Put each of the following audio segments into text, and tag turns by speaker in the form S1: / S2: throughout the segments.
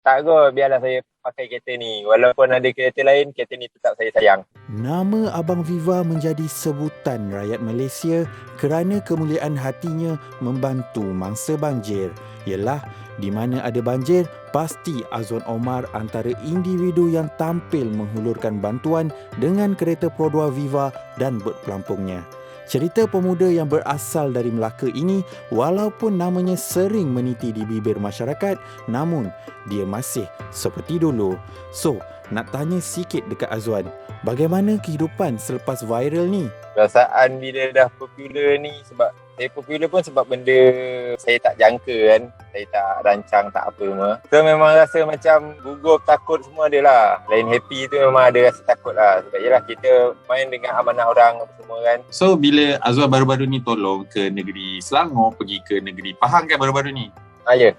S1: Tak kot, biarlah saya pakai kereta ni. Walaupun ada kereta lain, kereta ni tetap saya sayang.
S2: Nama Abang Viva menjadi sebutan rakyat Malaysia kerana kemuliaan hatinya membantu mangsa banjir. Yalah, di mana ada banjir, pasti Azwan Omar antara individu yang tampil menghulurkan bantuan dengan kereta Pro2 Viva dan bot pelampungnya. Cerita pemuda yang berasal dari Melaka ini, walaupun namanya sering meniti di bibir masyarakat, namun dia masih seperti dulu. So, nak tanya sikit dekat Azwan, bagaimana kehidupan selepas viral ni?
S1: Perasaan bila dah popular ni, sebab saya popular pun sebab benda saya tak jangka kan. Saya tak rancang, tak apa semua. So memang rasa macam gugup, takut semua ada lah. Lain happy tu memang ada rasa takut lah. Sebab yelah kita main dengan amanah orang apa semua kan.
S3: So bila Azwan baru-baru ni tolong ke negeri Selangor, pergi ke negeri Pahang kan baru-baru ni?
S1: Ya.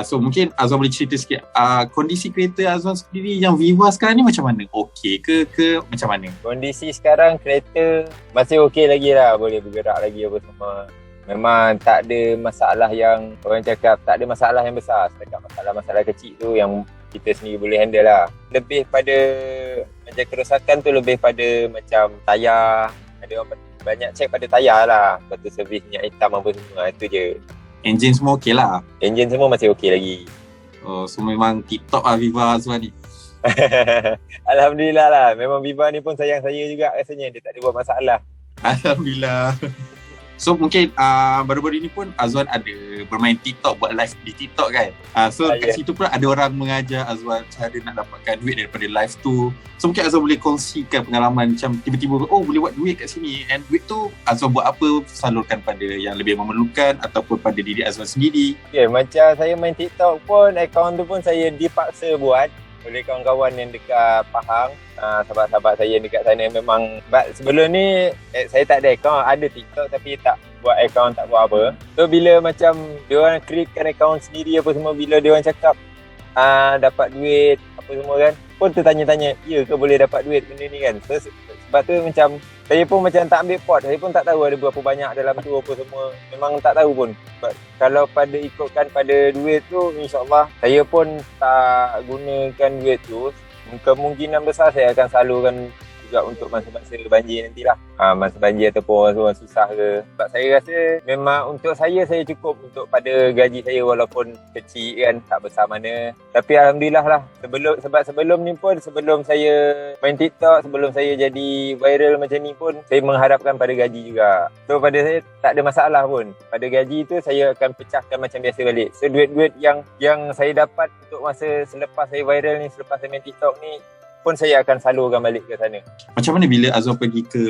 S3: So mungkin Azwan boleh cerita sikit kondisi kereta Azwan sendiri yang Viva sekarang ni macam mana? Okey ke macam mana?
S1: Kondisi sekarang kereta masih okey lagi lah. Boleh bergerak lagi apa semua. Memang tak ada masalah yang orang cakap, tak ada masalah yang besar. Setakat masalah-masalah kecil tu yang kita sendiri boleh handle lah. Lebih pada macam kerosakan tu lebih pada macam tayar. Ada orang banyak check pada tayar lah. Lepas tu servis minyak hitam apa semua. Itu je.
S3: Enjin semua okey lah?
S1: Enjin semua masih okey lagi.
S3: Oh, so memang tip-top lah Viva Azwan ni.
S1: Alhamdulillah lah. Memang Viva ni pun sayang saya juga rasanya. Dia tak ada buat masalah.
S3: Alhamdulillah. So mungkin baru-baru ni pun Azwan ada bermain TikTok, buat live di TikTok kan. So kat situ pula ada orang mengajar Azwan cara nak dapatkan duit daripada live tu. So mungkin Azwan boleh kongsikan pengalaman macam tiba-tiba boleh buat duit kat sini. And duit tu Azwan buat apa? Salurkan pada yang lebih memerlukan ataupun pada diri Azwan sendiri.
S1: Okay, macam saya main TikTok pun, akaun tu pun saya dipaksa buat oleh kawan-kawan yang dekat Pahang. Sahabat-sahabat saya dekat sana memang sebelum ni saya tak ada akaun, ada TikTok tapi tak buat akaun, tak buat apa. So bila macam diorang createkan akaun sendiri apa semua, bila diorang cakap dapat duit apa semua kan, pun tertanya-tanya, ya ke boleh dapat duit benda ni kan. So, sebab tu macam saya pun macam tak ambil pot, saya pun tak tahu ada berapa banyak dalam tu apa semua. Memang tak tahu pun. But kalau pada ikutkan pada duit tu, insyaAllah saya pun tak gunakan duit tu. Kemungkinan besar saya akan salurkan juga untuk masa-masa banjir nantilah. Masa banjir ataupun orang susah ke. Sebab saya rasa memang untuk saya cukup untuk pada gaji saya walaupun kecil kan, tak besar mana. Tapi Alhamdulillah lah. Sebelum ni pun, sebelum saya main TikTok, sebelum saya jadi viral macam ni pun, saya mengharapkan pada gaji juga. So pada saya tak ada masalah pun. Pada gaji tu saya akan pecahkan macam biasa balik. So duit-duit yang saya dapat untuk masa selepas saya viral ni, selepas saya main TikTok ni, pun saya akan salurkan balik ke sana.
S3: Macam mana bila Azwan pergi ke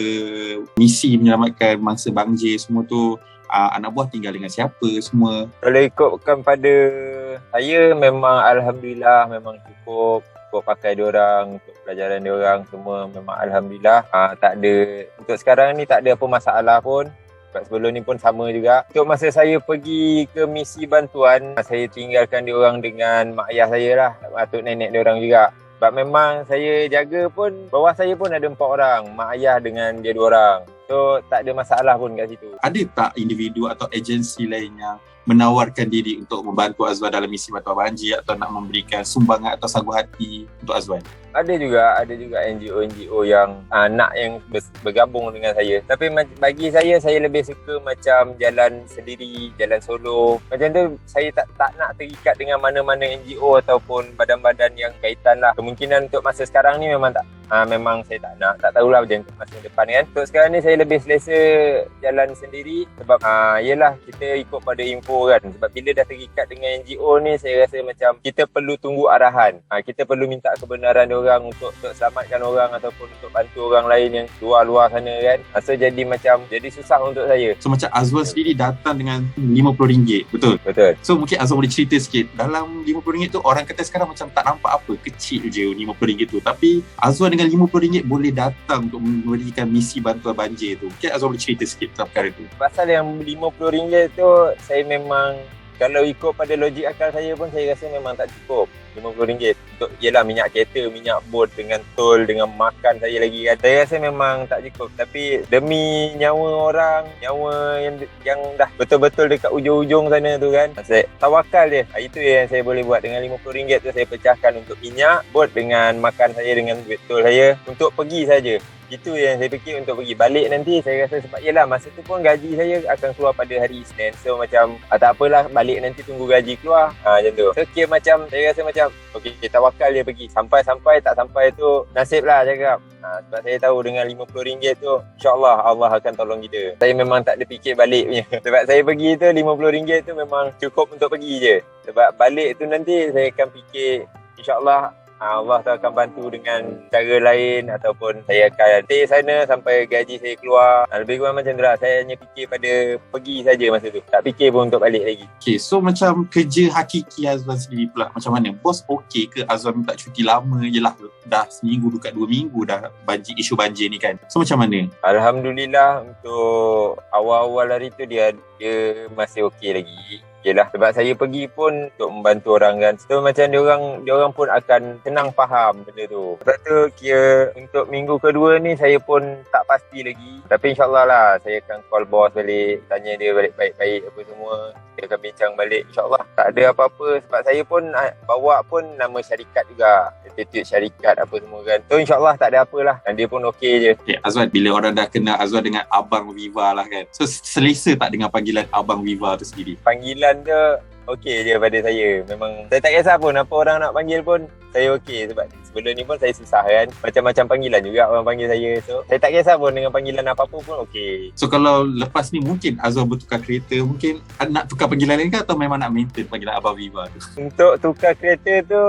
S3: misi menyelamatkan mangsa banjir semua tu, anak buah tinggal dengan siapa semua? Kalau
S1: ikutkan pada saya, memang Alhamdulillah memang cukup pakai diorang untuk pelajaran diorang semua. Memang Alhamdulillah tak ada, untuk sekarang ni tak ada apa masalah pun. Sebelum ni pun sama juga. Untuk masa saya pergi ke misi bantuan, saya tinggalkan diorang dengan mak ayah saya lah, atuk nenek diorang juga. Sebab memang saya jaga pun, bawah saya pun ada 4 orang. Mak ayah dengan dia 2 orang. So tak ada masalah pun kat situ.
S3: Ada tak individu atau agensi lain yang menawarkan diri untuk membantu Azwan dalam misi bantuan banjir atau nak memberikan sumbangan atau sagu hati untuk Azwan?
S1: Ada juga NGO yang yang bergabung dengan saya. Tapi bagi saya lebih suka macam jalan sendiri, jalan solo. Macam tu saya tak nak terikat dengan mana-mana NGO ataupun badan-badan yang kaitan lah. Kemungkinan untuk masa sekarang ni memang memang saya tak tahulah macam masa depan kan. Untuk sekarang ni saya lebih selesa jalan sendiri sebab yelah kita ikut pada info kan. Sebab bila dah terikat dengan NGO ni, saya rasa macam kita perlu tunggu arahan. Kita perlu minta kebenaran orang untuk selamatkan orang ataupun untuk bantu orang lain yang luar-luar sana kan. So jadi susah untuk saya.
S3: So macam Azwan sendiri datang dengan RM50, betul?
S1: Betul.
S3: So mungkin Azwan boleh cerita sikit, dalam RM50 tu orang kata sekarang macam tak nampak apa, kecil je RM50 tu. Tapi Azwan dengan RM50 boleh datang untuk memberikan misi bantuan banjir tu. Mungkin Azwan boleh cerita sikit tentang perkara tu.
S1: Pasal yang RM50 tu, saya memang kalau ikut pada logik akal saya pun saya rasa memang tak cukup. RM50 untuk yelah minyak kereta, minyak bot dengan tol, dengan makan saya lagi kan. Saya rasa memang tak cukup, tapi demi nyawa orang, nyawa yang dah betul-betul dekat ujung-ujung sana tu kan, saya tawakal je. Itu yang saya boleh buat. Dengan RM50 tu saya pecahkan untuk minyak bot dengan makan saya, dengan duit tol saya untuk pergi saja. Itu yang saya fikir untuk pergi. Balik nanti saya rasa sebab yelah masa tu pun gaji saya akan keluar pada hari Isnin. So macam tak apalah, balik nanti tunggu gaji keluar. Macam tu. So kira macam saya rasa macam okey, tawakal je pergi. Sampai-sampai tak sampai tu nasib lah cakap. Sebab saya tahu dengan RM50 tu insyaAllah Allah akan tolong kita. Saya memang tak ada fikir balik punya. Sebab saya pergi tu RM50 tu memang cukup untuk pergi je. Sebab balik tu nanti saya akan fikir insyaAllah Allah tu akan bantu dengan cara lain, ataupun saya akan stay sana sampai gaji saya keluar. Lebih kurang macam tu lah. Saya hanya fikir pada pergi saja masa tu. Tak fikir pun untuk balik lagi.
S3: Okay, so macam kerja hakiki Azwan sendiri pula macam mana? Bos okey ke Azwan minta cuti lama je lah? Dah seminggu dekat 2 minggu dah isu banjir ni kan. So macam mana?
S1: Alhamdulillah untuk awal-awal hari tu dia masih okey lagi. Yelah, sebab saya pergi pun untuk membantu orang kan. So macam dia orang pun akan senang faham benda tu. Lepas tu kira untuk minggu kedua ni saya pun tak pasti lagi. Tapi insyaAllah lah saya akan call bos balik, tanya dia balik baik-baik apa semua. Dia akan bincang balik insyaAllah. Tak ada apa-apa sebab saya pun bawa pun nama syarikat juga. Attitude syarikat apa semua kan. So insyaAllah tak ada apalah. Dan dia pun okey je.
S3: Okay, Azwan, bila orang dah kenal Azwan dengan Abang Viva lah kan. So selesa tak dengan panggilan Abang Viva tu sendiri?
S1: Panggilan tu okey je pada saya. Memang saya tak kisah pun apa orang nak panggil pun saya okey. Sebab sebelum ni pun saya susah kan. Macam-macam panggilan juga orang panggil saya. So saya tak kisah pun dengan panggilan apa-apa pun okey.
S3: So kalau lepas ni mungkin Azwan bertukar kereta, mungkin nak tukar panggilan lain ke atau memang nak maintain panggilan Abang Viva tu?
S1: Untuk tukar kereta tu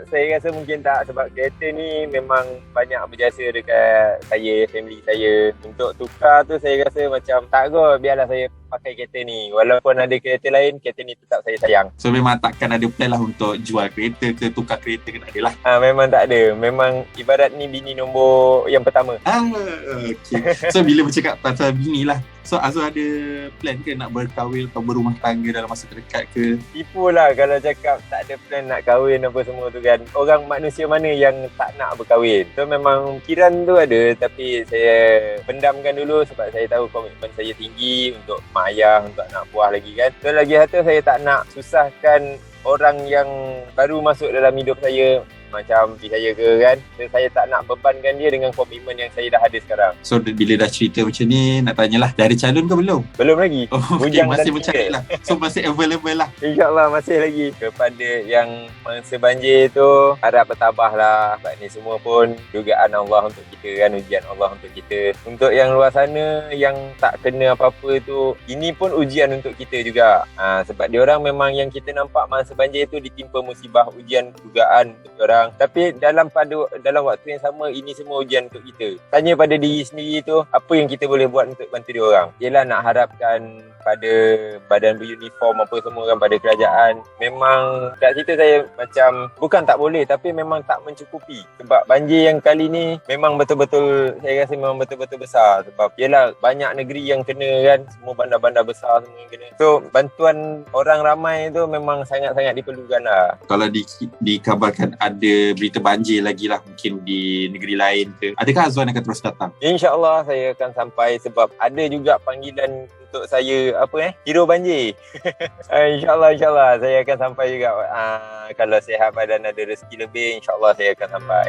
S1: saya rasa mungkin tak. Sebab kereta ni memang banyak berjasa dekat saya, family saya. Untuk tukar tu saya rasa macam tak kot, biarlah saya pakai kereta ni. Walaupun ada kereta lain, kereta ni tetap saya sayang.
S3: So memang takkan ada plan lah untuk jual kereta ke tukar kereta ke, tak ada lah?
S1: Memang tak ada. Memang ibarat ni bini nombor yang pertama.
S3: Okay. So bila bercakap pasal bini lah, so Azwan ada plan ke nak berkahwin atau berumah tangga dalam masa terdekat ke?
S1: Tipu lah kalau cakap tak ada plan nak kahwin apa semua tu kan. Orang manusia mana yang tak nak berkahwin? So memang fikiran tu ada, tapi saya pendamkan dulu sebab saya tahu komitmen saya tinggi untuk mak ayah, untuk anak buah lagi kan. So lagi satu saya tak nak susahkan orang yang baru masuk dalam hidup saya, macam saya ke kan. So, saya tak nak bebankan dia dengan komitmen yang saya dah ada sekarang.
S3: So bila dah cerita macam ni, nak tanyalah, dah ada calon ke belum?
S1: Belum lagi.
S3: Okay, masih mencari lah. So masih available lah.
S1: InsyaAllah masih lagi. Kepada yang mangsa banjir tu, harap bertabah lah. Sebab ni semua pun dugaan Allah untuk kita kan, ujian Allah untuk kita. Untuk yang luar sana yang tak kena apa-apa tu, ini pun ujian untuk kita juga. Sebab diorang memang yang kita nampak mangsa banjir tu ditimpa musibah, ujian, dugaan untuk diorang. Tapi dalam waktu yang sama, ini semua ujian untuk kita. Tanya pada diri sendiri tu, apa yang kita boleh buat untuk bantu dia orang. Yelah, nak harapkan pada badan beruniform apa semua kan, pada kerajaan. Memang kat situ saya macam bukan tak boleh, tapi memang tak mencukupi. Sebab banjir yang kali ni memang betul-betul, saya rasa memang betul-betul besar. Sebab yelah, banyak negeri yang kena kan, semua bandar-bandar besar semua yang kena. So bantuan orang ramai tu memang sangat-sangat diperlukan lah.
S3: Kalau dikabarkan ada berita banjir lagi lah, mungkin di negeri lain ke, adakah Azwan akan terus datang?
S1: InsyaAllah saya akan sampai, sebab ada juga panggilan untuk saya hero banjir. InsyaAllah saya akan sampai juga. Kalau sihat badan ada rezeki lebih, InsyaAllah saya akan sampai.